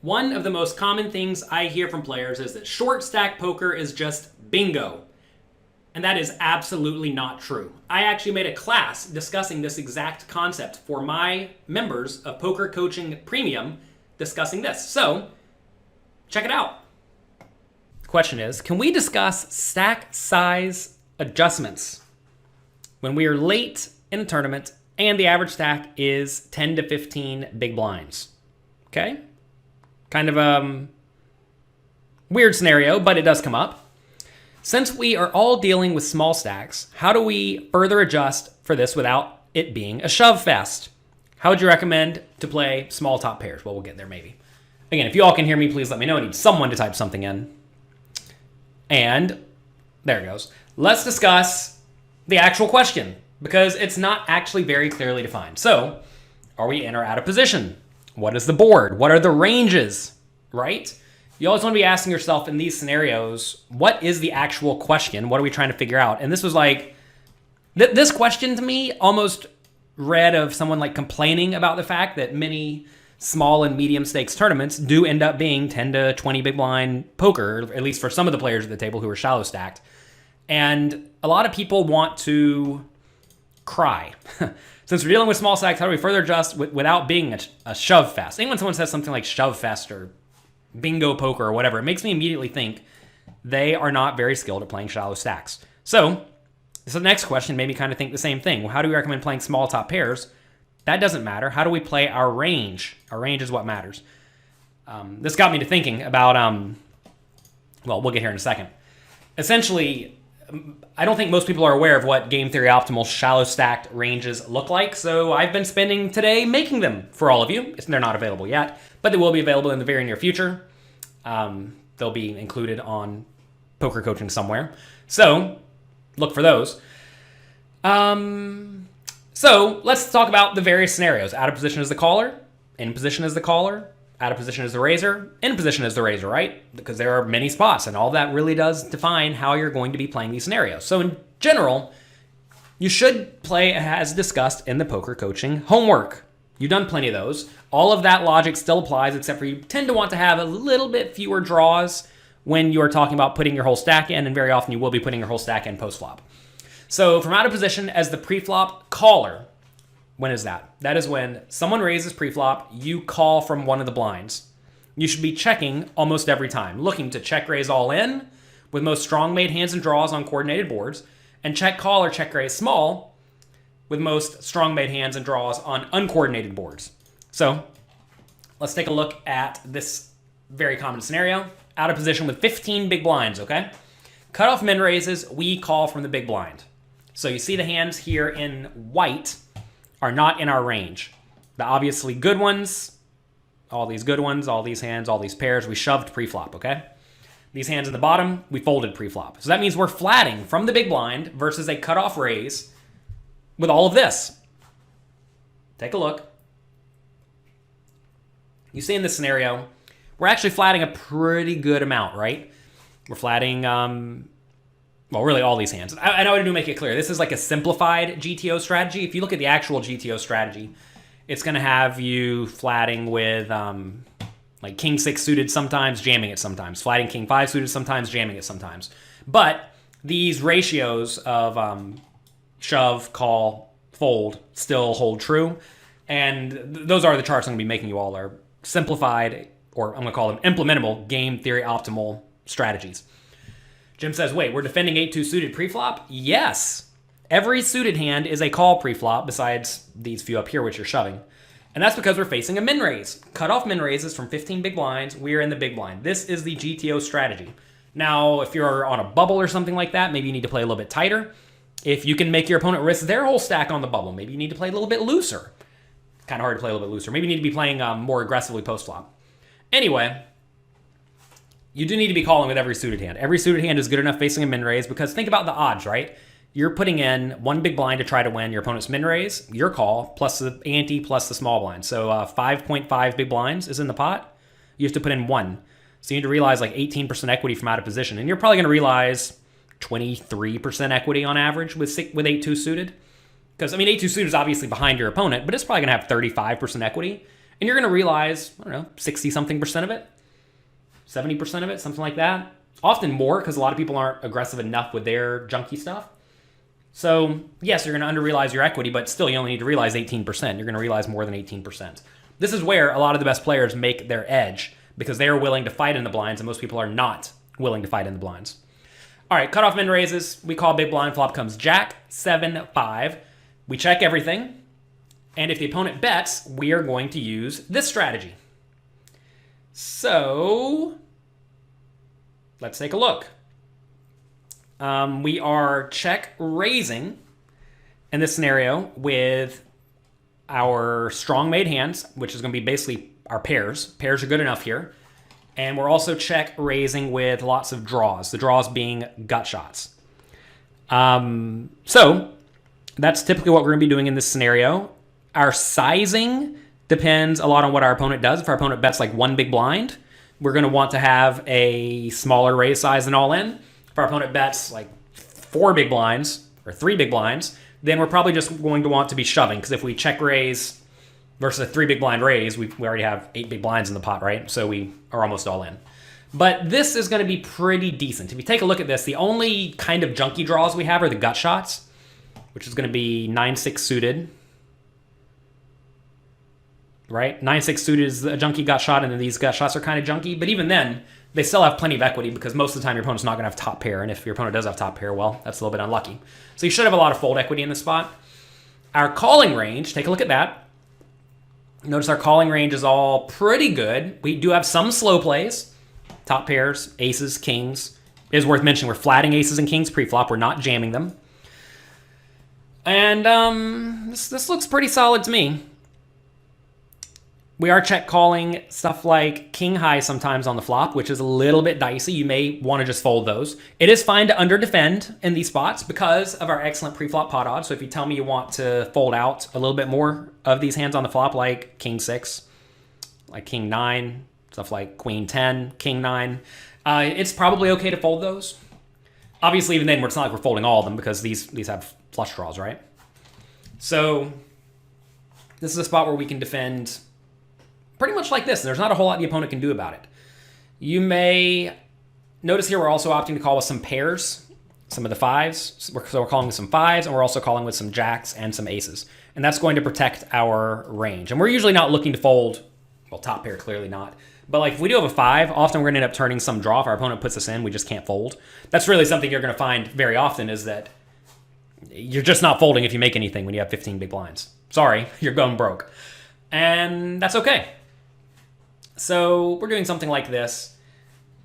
One of the most common things I hear from players is that short stack poker is just bingo. And that is absolutely not true. I actually made a class discussing this exact concept for my members of Poker Coaching Premium, discussing this. So, check it out. The question is, can we discuss stack size adjustments when we are late in a tournament and the average stack is 10 to 15 big blinds? Okay? Kind of a weird scenario, but it does come up. Since we are all dealing with small stacks, how do we further adjust for this without it being a shove fest? How would you recommend to play small top pairs? Well, we'll get there maybe. Again, if you all can hear me, please let me know. I need someone to type something in. And there it goes. Let's discuss the actual question because it's not actually very clearly defined. So, are we in or out of position? What is the board? What are the ranges, right? You always want to be asking yourself in these scenarios, what is the actual question? What are we trying to figure out? And this was like, this question to me almost read of someone like complaining about the fact that many small and medium stakes tournaments do end up being 10 to 20 big blind poker, at least for some of the players at the table who are shallow stacked. And a lot of people want to cry. Since we're dealing with small stacks, how do we further adjust without being a shove fest? When someone says something like shove fest or bingo poker or whatever, it makes me immediately think they are not very skilled at playing shallow stacks. So the next question made me kind of think the same thing. Well, how do we recommend playing small top pairs? That doesn't matter. How do we play our range? Our range is what matters. This got me to thinking about, well, we'll get here in a second. Essentially, I don't think most people are aware of what game theory optimal shallow stacked ranges look like, so I've been spending today making them for all of you. They're not available yet, but they will be available in the very near future. They'll be included on Poker Coaching somewhere, so look for those. So let's talk about the various scenarios. Out of position as the caller, in position as the caller, out of position as the raiser, in position as the raiser, right? Because there are many spots, and all that really does define how you're going to be playing these scenarios. So in general, you should play as discussed in the Poker Coaching homework. You've done plenty of those. All of that logic still applies, except for you tend to want to have a little bit fewer draws when you're talking about putting your whole stack in, and very often you will be putting your whole stack in post-flop. So from out of position as the pre-flop caller, when is that? That is when someone raises pre-flop, you call from one of the blinds. You should be checking almost every time, looking to check raise all in with most strong made hands and draws on coordinated boards, and check call or check raise small with most strong made hands and draws on uncoordinated boards. So let's take a look at this very common scenario. Out of position with 15 big blinds, okay? Cutoff min raises, we call from the big blind. So you see the hands here in white are not in our range. The obviously good ones, all these good ones, all these hands, all these pairs, we shoved pre-flop, okay? These hands at the bottom, we folded pre-flop. So that means we're flatting from the big blind versus a cutoff raise with all of this. Take a look. You see in this scenario, we're actually flatting a pretty good amount, right? We're flatting, well, really all these hands. I know I do make it clear. This is like a simplified GTO strategy. If you look at the actual GTO strategy, it's going to have you flatting with like king 6 suited sometimes, jamming it sometimes. Flatting king 5 suited sometimes, jamming it sometimes. But these ratios of shove, call, fold still hold true. And those are the charts I'm going to be making you all are simplified, or I'm going to call them implementable game theory optimal strategies. Jim says, wait, we're defending 8-2 suited preflop? Yes. Every suited hand is a call preflop besides these few up here, which you're shoving. And that's because we're facing a min raise. Cutoff min raises from 15 big blinds. We're in the big blind. This is the GTO strategy. Now, if you're on a bubble or something like that, maybe you need to play a little bit tighter. If you can make your opponent risk their whole stack on the bubble, maybe you need to play a little bit looser. Kind of hard to play a little bit looser. Maybe you need to be playing more aggressively post-flop. Anyway, you do need to be calling with every suited hand. Every suited hand is good enough facing a min raise because think about the odds, right? You're putting in one big blind to try to win your opponent's min raise, your call, plus the ante, plus the small blind. So 5.5 big blinds is in the pot. You have to put in one. So you need to realize like 18% equity from out of position. And you're probably going to realize 23% equity on average with 8-2 suited. Because, I mean, 8-2 suited is obviously behind your opponent, but it's probably going to have 35% equity. And you're going to realize, I don't know, 60-something% of it, 70% of it, something like that. Often more, because a lot of people aren't aggressive enough with their junky stuff. So yes, you're going to under-realize your equity, but still you only need to realize 18%. You're going to realize more than 18%. This is where a lot of the best players make their edge, because they are willing to fight in the blinds, and most people are not willing to fight in the blinds. All right, cutoff min raises. We call big blind. Flop comes Jack, 7, 5. We check everything. And if the opponent bets, we are going to use this strategy. So let's take a look. We are check raising in this scenario with our strong made hands, which is going to be basically our pairs. Pairs are good enough here. And we're also check raising with lots of draws, the draws being gut shots. So that's typically what we're going to be doing in this scenario. Our sizing depends a lot on what our opponent does. If our opponent bets like 1 big blind, we're going to want to have a smaller raise size than all in. If our opponent bets like 4 big blinds or 3 big blinds, then we're probably just going to want to be shoving, because if we check raise versus a 3 big blind raise, we already have 8 big blinds in the pot, right? So we are almost all in. But this is going to be pretty decent. If you take a look at this, the only kind of junky draws we have are the gut shots, which is going to be 9-6 suited. Right? 9-6 suited is a junky gut shot, and then these gut shots are kind of junky. But even then, they still have plenty of equity, because most of the time your opponent's not going to have top pair. And if your opponent does have top pair, well, that's a little bit unlucky. So you should have a lot of fold equity in this spot. Our calling range, take a look at that. Notice our calling range is all pretty good. We do have some slow plays. Top pairs, aces, kings. It is worth mentioning we're flatting aces and kings pre-flop. We're not jamming them. And this looks pretty solid to me. We are check calling stuff like king high sometimes on the flop, which is a little bit dicey. You may want to just fold those. It is fine to under defend in these spots because of our excellent pre-flop pot odds. So if you tell me you want to fold out a little bit more of these hands on the flop, like king 6, like king 9, stuff like queen 10, king 9, it's probably okay to fold those. Obviously, even then, it's not like we're folding all of them, because these have flush draws, right? So this is a spot where we can defend pretty much like this. There's not a whole lot the opponent can do about it. You may notice here we're also opting to call with some pairs, some of the 5s. So we're calling with some 5s, and we're also calling with some jacks and some aces. And that's going to protect our range. And we're usually not looking to fold, well, top pair, clearly not. But like if we do have a 5, often we're going to end up turning some draw. If our opponent puts us in, we just can't fold. That's really something you're going to find very often, is that you're just not folding if you make anything when you have 15 big blinds. Sorry, you're going broke. And that's okay. So we're doing something like this,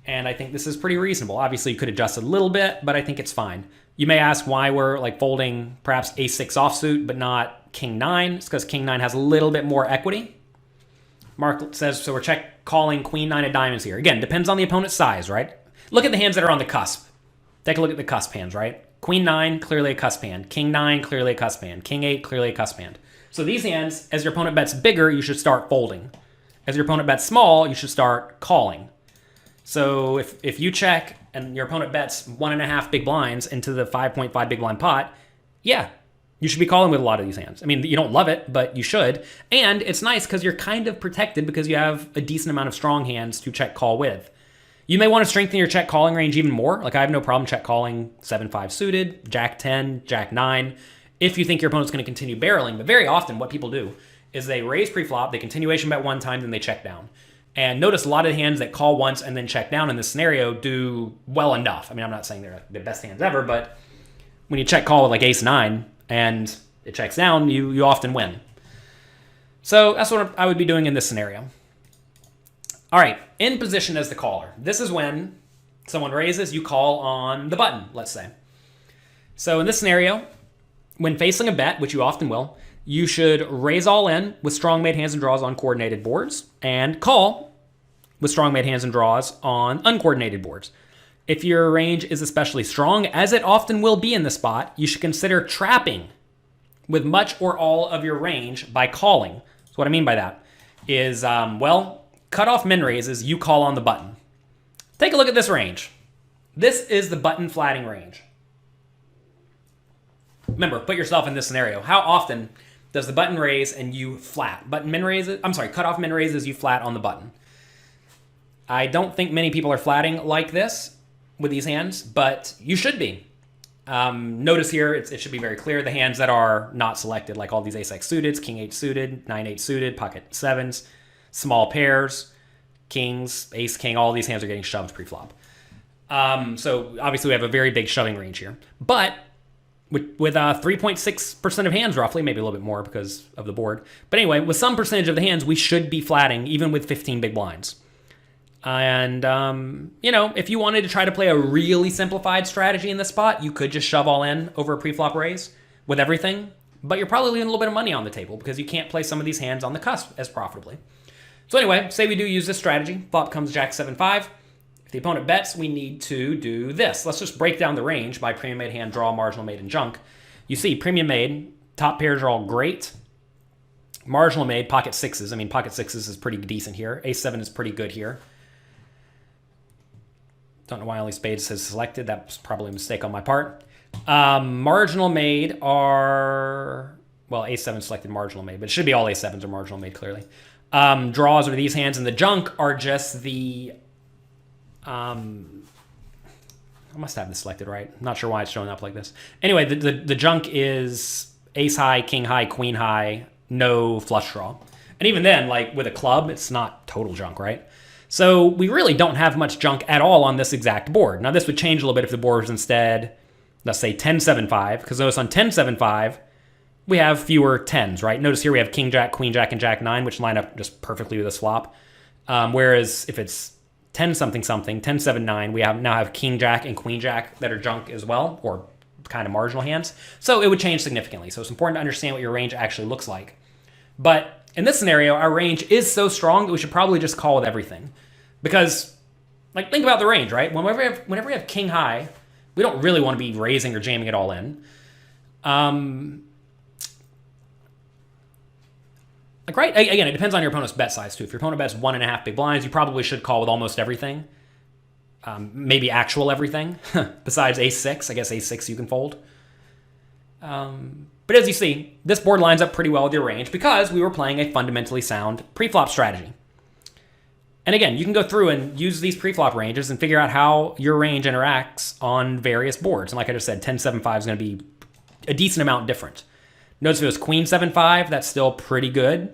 and I think this is pretty reasonable. Obviously, you could adjust a little bit, but I think it's fine. You may ask why we're like folding perhaps ace-6 offsuit, but not king 9. It's because king 9 has a little bit more equity. Mark says, so we're check calling queen 9 of diamonds here. Again, depends on the opponent's size, right? Look at the hands that are on the cusp. Take a look at the cusp hands, right? Queen 9, clearly a cusp hand. King 9, clearly a cusp hand. King 8, clearly a cusp hand. So these hands, as your opponent bets bigger, you should start folding. As your opponent bets small, you should start calling. So if you check and your opponent bets 1.5 big blinds into the 5.5 big blind pot, yeah, you should be calling with a lot of these hands. I mean, you don't love it, but you should. And it's nice because you're kind of protected because you have a decent amount of strong hands to check call with. You may want to strengthen your check calling range even more. Like I have no problem check calling 7-5 suited, jack 10, jack 9, if you think your opponent's going to continue barreling. But very often what people do is they raise pre-flop, they continuation bet one time, then they check down. And notice a lot of hands that call once and then check down in this scenario do well enough. I mean, I'm not saying they're the best hands ever, but when you check call with like ace 9 and it checks down, you often win. So that's what I would be doing in this scenario. All right, in position as the caller. This is when someone raises, you call on the button, let's say. So in this scenario, when facing a bet, which you often will, you should raise all in with strong made hands and draws on coordinated boards and call with strong made hands and draws on uncoordinated boards. If your range is especially strong, as it often will be in the spot, you should consider trapping with much or all of your range by calling. So what I mean by that is, cutoff min raises, you call on the button. Take a look at this range. This is the button flatting range. Remember, put yourself in this scenario. How often does the button raise and you flat. Cutoff min raises you flat on the button. I don't think many people are flatting like this with these hands, but you should be. Notice here, it should be very clear, the hands that are not selected, like all these ace-x suiteds, king-8 suited, 9-8 suited, pocket 7s, small pairs, kings, ace-king, all these hands are getting shoved pre-flop. So obviously we have a very big shoving range here. But with 3.6% of hands roughly, maybe a little bit more because of the board. But anyway, with some percentage of the hands, we should be flatting even with 15 big blinds. And, if you wanted to try to play a really simplified strategy in this spot, you could just shove all in over a pre-flop raise with everything. But you're probably leaving a little bit of money on the table because you can't play some of these hands on the cusp as profitably. So anyway, say we do use this strategy. Flop comes jack 7-5. If the opponent bets, we need to do this. Let's just break down the range by premium made hand, draw, marginal made, and junk. You see, premium made, top pairs are all great. Marginal made, pocket 6s. I mean, pocket 6s is pretty decent here. Ace-7 is pretty good here. Don't know why only spades is selected. That's probably a mistake on my part. Marginal made are... Well, ace-7 selected marginal made, but it should be all ace-7s are marginal made, clearly. Draws are these hands, and the junk are just the... I must have this selected right. I'm not sure why it's showing up like this. Anyway, the junk is ace-high, king-high, queen-high, no flush draw. And even then, like with a club, it's not total junk, right? So we really don't have much junk at all on this exact board. Now this would change a little bit if the board was instead, let's say 10-7-5, because notice on 10-7-5, we have fewer 10s, right? Notice here we have king jack, queen jack, and jack 9, which line up just perfectly with this flop. Whereas if it's 10-something-something, 10-7-9, we now have king jack and queen jack that are junk as well, or kind of marginal hands. So it would change significantly. So it's important to understand what your range actually looks like. But in this scenario, our range is so strong that we should probably just call with everything. Because, like, think about the range, right? Whenever we have king high, we don't really want to be raising or jamming it all in. Right? Again, it depends on your opponent's bet size, too. If your opponent bets 1.5 big blinds, you probably should call with almost everything. Maybe actual everything. Besides ace-6. I guess ace-6 you can fold. But as you see, this board lines up pretty well with your range because we were playing a fundamentally sound preflop strategy. And again, you can go through and use these preflop ranges and figure out how your range interacts on various boards. And like I just said, 10-7-5 is going to be a decent amount different. Notice if it was queen 7-5, that's still pretty good,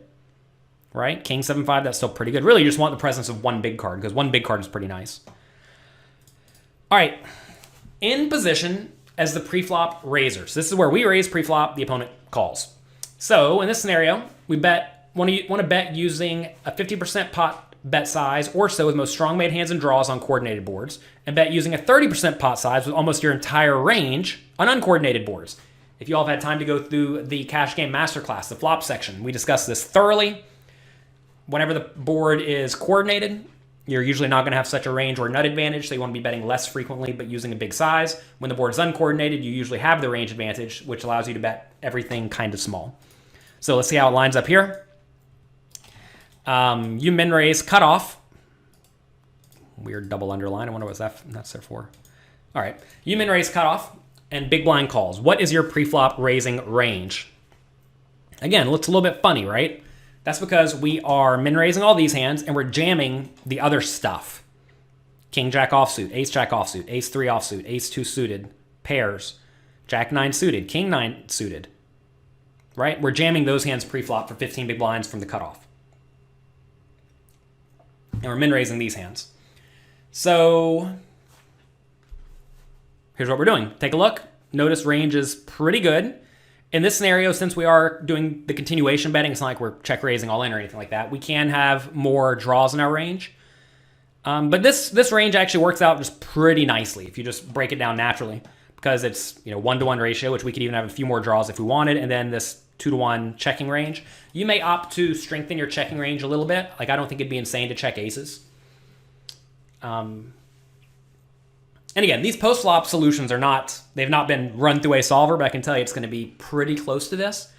right? King 7-5, that's still pretty good. Really, you just want the presence of one big card because one big card is pretty nice. All right, in position as the preflop raisers. This is where we raise preflop, the opponent calls. So in this scenario, we want to bet using a 50% pot bet size or so with most strong made hands and draws on coordinated boards, and bet using a 30% pot size with almost your entire range on uncoordinated boards. If you all have had time to go through the Cash Game Masterclass, the flop section, we discussed this thoroughly. Whenever the board is coordinated, you're usually not going to have such a range or nut advantage, so you want to be betting less frequently but using a big size. When the board is uncoordinated, you usually have the range advantage, which allows you to bet everything kind of small. So let's see how it lines up here. You min raise cutoff. Weird double underline. I wonder what that's there for. All right. You min raise cutoff and big blind calls. What is your preflop raising range? Again, it looks a little bit funny, right? That's because we are min raising all these hands and we're jamming the other stuff. King jack offsuit, ace jack offsuit, ace 3 offsuit, ace 2 suited, pairs, jack 9 suited, king 9 suited. Right? We're jamming those hands preflop for 15 big blinds from the cutoff. And we're min raising these hands. So here's what we're doing. Take a look. Notice range is pretty good. In this scenario, since we are doing the continuation betting, it's not like we're check raising all in or anything like that. We can have more draws in our range. But this range actually works out just pretty nicely if you just break it down naturally, because it's 1-to-1 ratio, which we could even have a few more draws if we wanted, and then this 2-to-1 checking range. You may opt to strengthen your checking range a little bit. Like, I don't think it'd be insane to check aces. And again, these post-flop solutions they've not been run through a solver, but I can tell you it's going to be pretty close to this.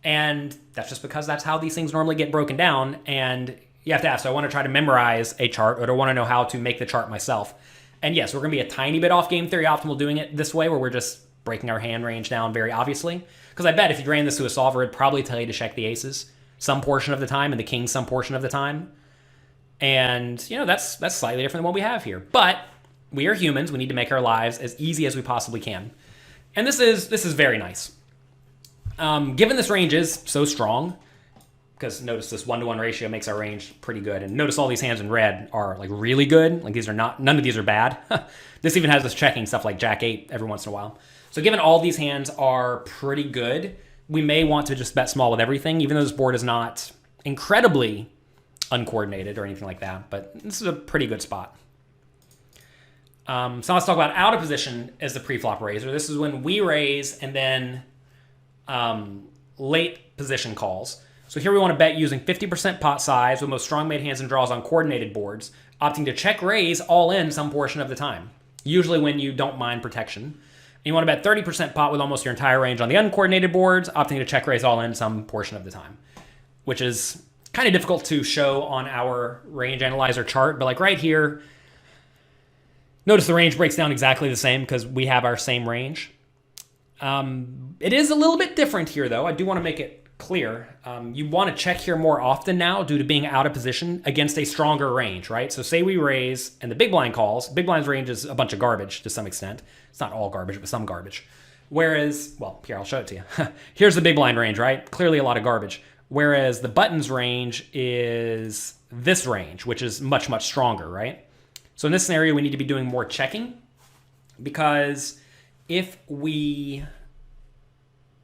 And that's just because that's how these things normally get broken down. And you have to ask, do I want to try to memorize a chart, or do I want to know how to make the chart myself? And yes, we're going to be a tiny bit off game theory optimal doing it this way, where we're just breaking our hand range down very obviously. Because I bet if you ran this to a solver, it'd probably tell you to check the aces some portion of the time and the kings some portion of the time. And, that's slightly different than what we have here. But we are humans. We need to make our lives as easy as we possibly can. And this is very nice. Given this range is so strong, because notice this 1-to-1 ratio makes our range pretty good. And notice all these hands in red are like really good. Like these are not, none of these are bad. This even has us checking stuff like Jack 8 every once in a while. So given all these hands are pretty good, we may want to just bet small with everything, even though this board is not incredibly uncoordinated or anything like that. But this is a pretty good spot. So let's talk about out of position as the pre-flop raiser. This is when we raise and then late position calls. So here we want to bet using 50% pot size with most strong made hands and draws on coordinated boards, opting to check raise all in some portion of the time, usually when you don't mind protection. And you want to bet 30% pot with almost your entire range on the uncoordinated boards, opting to check raise all in some portion of the time, which is kind of difficult to show on our range analyzer chart, but like right here, notice the range breaks down exactly the same because we have our same range. It is a little bit different here, though. I do want to make it clear. You want to check here more often now due to being out of position against a stronger range, right? So say we raise and the big blind calls. Big blind's range is a bunch of garbage to some extent. It's not all garbage, but some garbage. Whereas, well, here, I'll show it to you. Here's the big blind range, right? Clearly a lot of garbage. Whereas the buttons range is this range, which is much, much stronger, right? So in this scenario, we need to be doing more checking because if we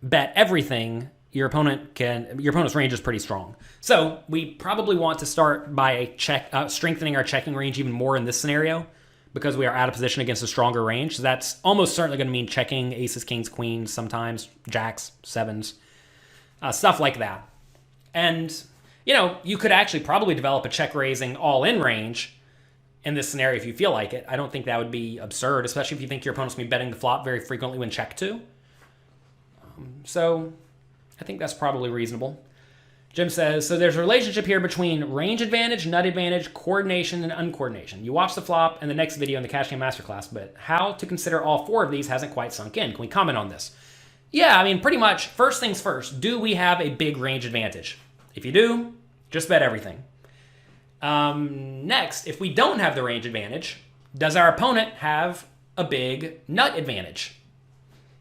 bet everything, your opponent's range is pretty strong. So we probably want to start by strengthening our checking range even more in this scenario because we are out of position against a stronger range. So that's almost certainly going to mean checking aces, kings, queens, sometimes jacks, sevens, stuff like that. And, you could actually probably develop a check raising all in range in this scenario if you feel like it. I don't think that would be absurd, especially if you think your opponent's going to be betting the flop very frequently when check to. So I think that's probably reasonable. Jim says, so there's a relationship here between range advantage, nut advantage, coordination, and uncoordination. You watch the flop and the next video in the Cash Game Masterclass, but how to consider all four of these hasn't quite sunk in. Can we comment on this? Yeah, pretty much, first things first, do we have a big range advantage? If you do, just bet everything. Next, if we don't have the range advantage, does our opponent have a big nut advantage?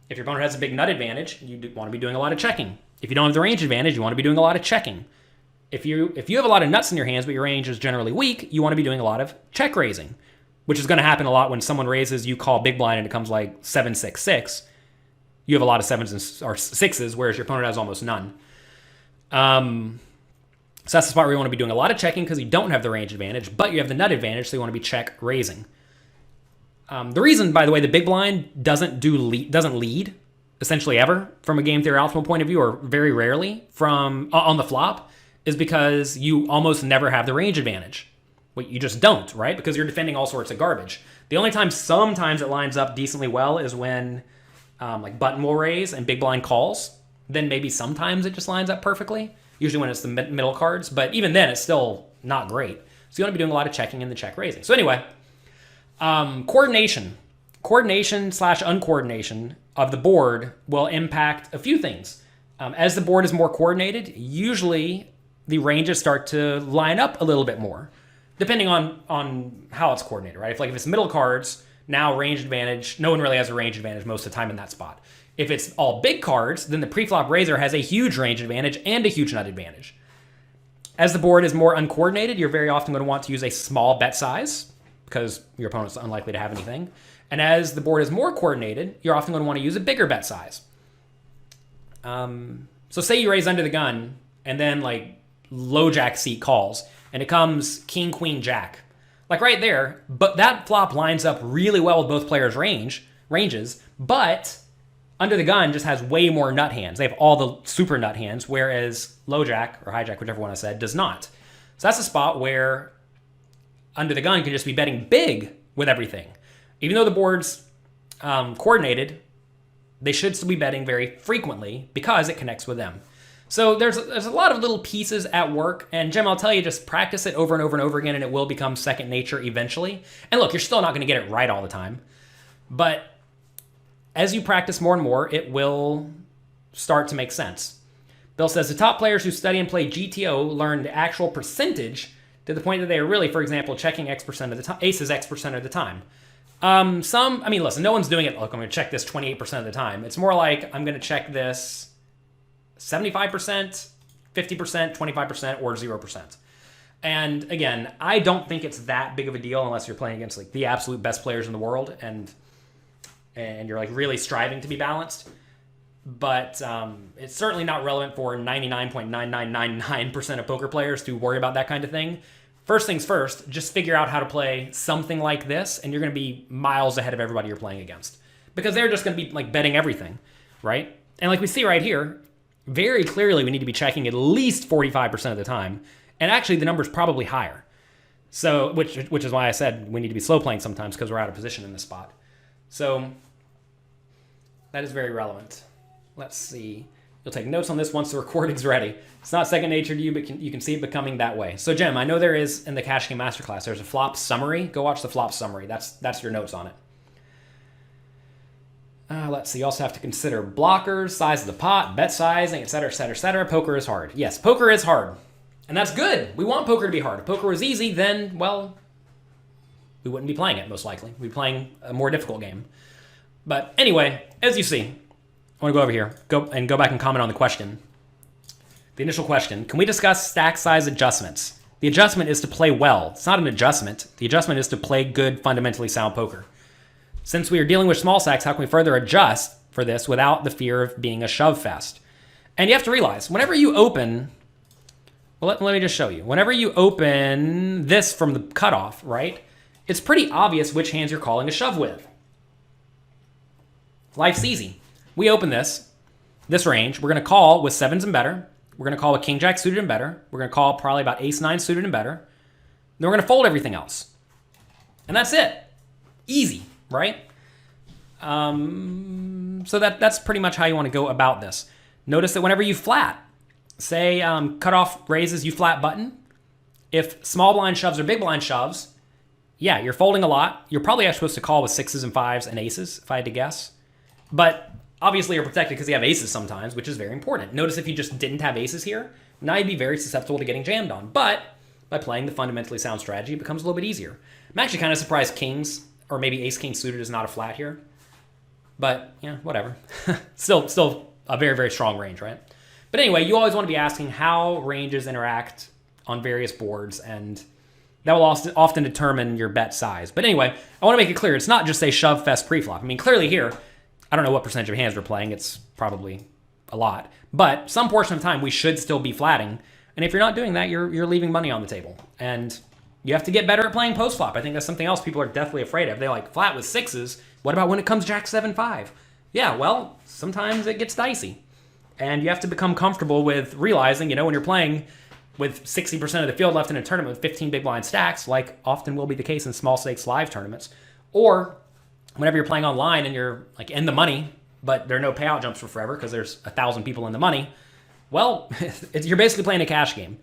If your opponent has a big nut advantage, you want to be doing a lot of checking. If you don't have the range advantage, you want to be doing a lot of checking. If you have a lot of nuts in your hands, but your range is generally weak, you want to be doing a lot of check raising, which is going to happen a lot when someone raises, you call big blind, and it comes like 7-6-6. You have a lot of sevens or sixes, whereas your opponent has almost none. So that's the spot where you want to be doing a lot of checking because you don't have the range advantage, but you have the nut advantage, so you want to be check raising. The reason, by the way, the big blind doesn't lead essentially ever from a game theory optimal point of view, or very rarely on the flop, is because you almost never have the range advantage. Well, you just don't, right? Because you're defending all sorts of garbage. The only time sometimes it lines up decently well is when like button will raise and big blind calls. Then maybe sometimes it just lines up perfectly, usually when it's the middle cards. But even then, it's still not great. So you want to be doing a lot of checking in the check raising. So anyway, coordination / uncoordination of the board will impact a few things. As the board is more coordinated, usually the ranges start to line up a little bit more, depending on how it's coordinated, right? If it's middle cards, now range advantage, no one really has a range advantage most of the time in that spot. If it's all big cards, then the preflop raiser has a huge range advantage and a huge nut advantage. As the board is more uncoordinated, you're very often going to want to use a small bet size because your opponent's unlikely to have anything. And as the board is more coordinated, you're often going to want to use a bigger bet size. So say you raise under the gun and then low jack seat calls and it comes king, queen, jack. Right there, but that flop lines up really well with both players' ranges, but under the gun just has way more nut hands. They have all the super nut hands, whereas low jack or hijack, whichever one I said, does not. So that's a spot where under the gun can just be betting big with everything. Even though the board's coordinated, they should still be betting very frequently because it connects with them. So there's a lot of little pieces at work, and Jim, I'll tell you, just practice it over and over and over again, and it will become second nature eventually. And look, you're still not going to get it right all the time, but as you practice more and more, it will start to make sense. Bill says the top players who study and play GTO learn the actual percentage to the point that they are really, for example, checking X% of the time, aces X% of the time. Listen, no one's doing it. Look, I'm going to check this 28% of the time. It's more like I'm going to check this 75%, 50%, 25%, or 0%. And again, I don't think it's that big of a deal unless you're playing against like the absolute best players in the world and you're like really striving to be balanced. But it's certainly not relevant for 99.9999% of poker players to worry about that kind of thing. First things first, just figure out how to play something like this, and you're going to be miles ahead of everybody you're playing against. Because they're just going to be like betting everything, right? And like we see right here, very clearly we need to be checking at least 45% of the time. And actually the number's probably higher. So, which is why I said we need to be slow playing sometimes because we're out of position in this spot. So that is very relevant. Let's see. You'll take notes on this once the recording's ready. It's not second nature to you, but you can see it becoming that way. So, Jim, I know there is in the Cash Game Masterclass, there's a flop summary. Go watch the flop summary. That's your notes on it. Let's see. You also have to consider blockers, size of the pot, bet sizing, etc., etc., etc. Poker is hard. Yes, poker is hard. And that's good. We want poker to be hard. If poker was easy, then, well, we wouldn't be playing it, most likely. We'd be playing a more difficult game. But anyway, as you see, I want to go over here, go back and comment on the question. The initial question, can we discuss stack size adjustments? The adjustment is to play well. It's not an adjustment. The adjustment is to play good, fundamentally sound poker. Since we are dealing with small stacks, how can we further adjust for this without the fear of being a shove fest? And you have to realize, whenever you open, well, let me just show you. Whenever you open this from the cutoff, right, it's pretty obvious which hands you're calling a shove with. Life's easy. We open this range. We're going to call with sevens and better. We're going to call with king jack suited and better. We're going to call probably about ace nine suited and better. Then we're going to fold everything else. And that's it. Easy, right? So that's pretty much how you want to go about this. Notice that whenever you flat, say cutoff raises, you flat button. If small blind shoves or big blind shoves, yeah, you're folding a lot. You're probably actually supposed to call with sixes and fives and aces, if I had to guess. But obviously you're protected because you have aces sometimes, which is very important. Notice if you just didn't have aces here, now you'd be very susceptible to getting jammed on. But by playing the fundamentally sound strategy, it becomes a little bit easier. I'm actually kind of surprised kings, or maybe ace king suited is not a flat here. But yeah, whatever. Still a very, very strong range, right? But anyway, you always want to be asking how ranges interact on various boards, and that will often determine your bet size. But anyway, I want to make it clear, it's not just a shove fest preflop. I mean, clearly here, I don't know what percentage of hands we're playing. It's probably a lot. But some portion of the time, we should still be flatting. And if you're not doing that, you're leaving money on the table. And you have to get better at playing post-flop. I think that's something else people are definitely afraid of. They like flat with sixes. What about when it comes jack 7-5? Yeah, well, sometimes it gets dicey. And you have to become comfortable with realizing, when you're playing with 60% of the field left in a tournament with 15 big blind stacks, like often will be the case in small stakes live tournaments, or whenever you're playing online and you're like in the money, but there are no payout jumps for forever because there's 1,000 people in the money, well, you're basically playing a cash game.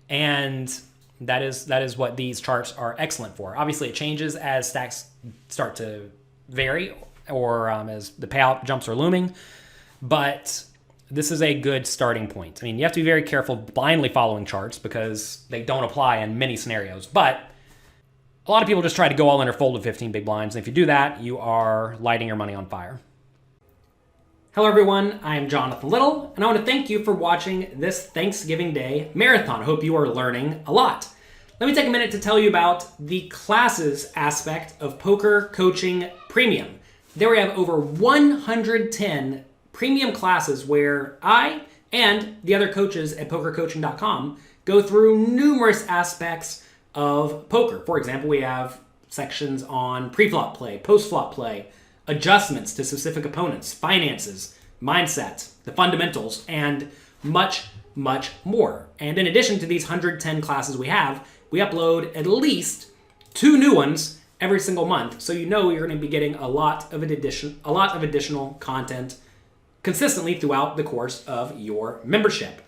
And that is what these charts are excellent for. Obviously, it changes as stacks start to vary or as the payout jumps are looming, but this is a good starting point. I mean, you have to be very careful blindly following charts because they don't apply in many scenarios, but a lot of people just try to go all in or fold with 15 big blinds, and if you do that, you are lighting your money on fire. Hello everyone, I am Jonathan Little, and I want to thank you for watching this Thanksgiving Day marathon. I hope you are learning a lot. Let me take a minute to tell you about the classes aspect of Poker Coaching Premium. There we have over 110 premium classes where I and the other coaches at pokercoaching.com go through numerous aspects of poker. For example, we have sections on pre-flop play, post-flop play, adjustments to specific opponents, finances, mindset, the fundamentals, and much, much more. And in addition to these 110 classes we upload at least 2 new ones every single month. So you're going to be getting a lot of additional content consistently throughout the course of your membership.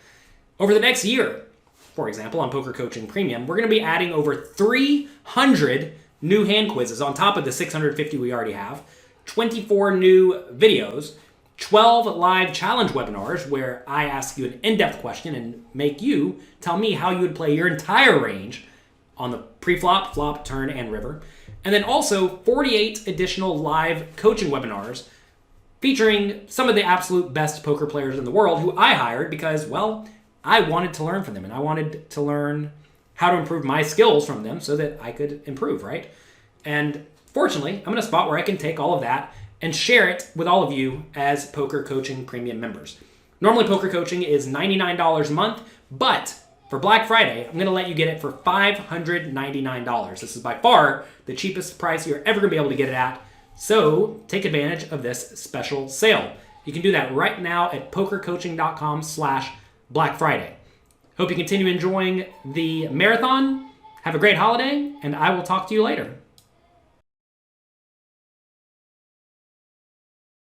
Over the next year, for example, on Poker Coaching Premium, we're going to be adding over 300 new hand quizzes on top of the 650 we already have, 24 new videos, 12 live challenge webinars where I ask you an in-depth question and make you tell me how you would play your entire range on the pre-flop, flop, turn, and river. And then also 48 additional live coaching webinars featuring some of the absolute best poker players in the world who I hired because, well, I wanted to learn from them and I wanted to learn how to improve my skills from them so that I could improve, right? And fortunately, I'm in a spot where I can take all of that and share it with all of you as Poker Coaching Premium members. Normally, Poker Coaching is $99 a month, but for Black Friday, I'm going to let you get it for $599. This is by far the cheapest price you're ever going to be able to get it at, so take advantage of this special sale. You can do that right now at pokercoaching.com/Black Friday. Hope you continue enjoying the marathon. Have a great holiday, and I will talk to you later.